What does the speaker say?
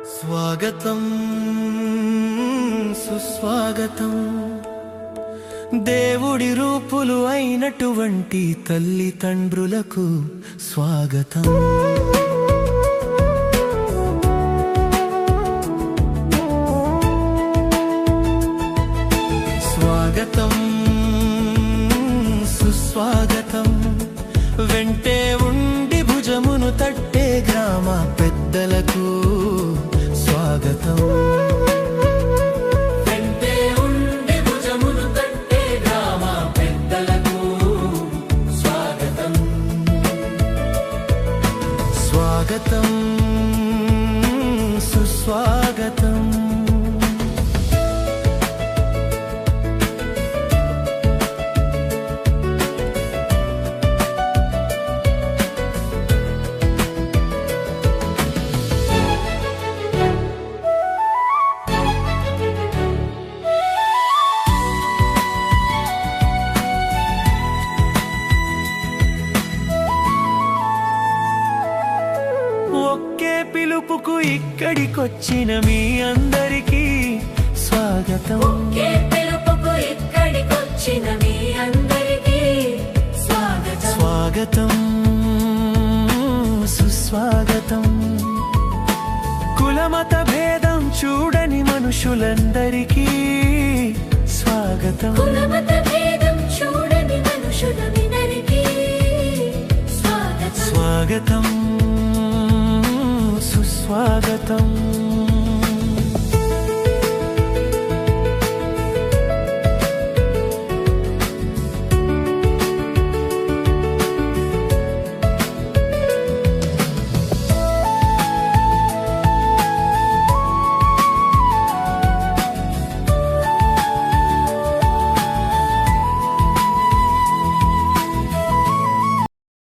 స్వాగతం సుస్వాగతం దేవుడి రూపులు అయినటువంటి తల్లిదండ్రులకు స్వాగతం. స్వాగతం సుస్వాగతం వెంటే ఉండి భుజమును తట్టే గ్రామ పెద్దలకు స్వాగతం. వెంటే ఉండి భుజమును తట్టే గ్రామ పెద్దలకు స్వాగతం. స్వాగతం సుస్వాగతం. ఒకే పిలుపుకు ఇక్కడికొచ్చిన మీ అందరికీ స్వాగతం. ఒకే పిలుపుకు ఇక్కడికొచ్చిన మీ అందరికీ స్వాగతం. స్వాగతం సుస్వాగతం. కులమత భేదం చూడని మనుషులందరికీ స్వాగతం. కులమత భేదం చూడని మనుషులందరికీ స్వాగతం. స్వాగతం సుస్వాగతం.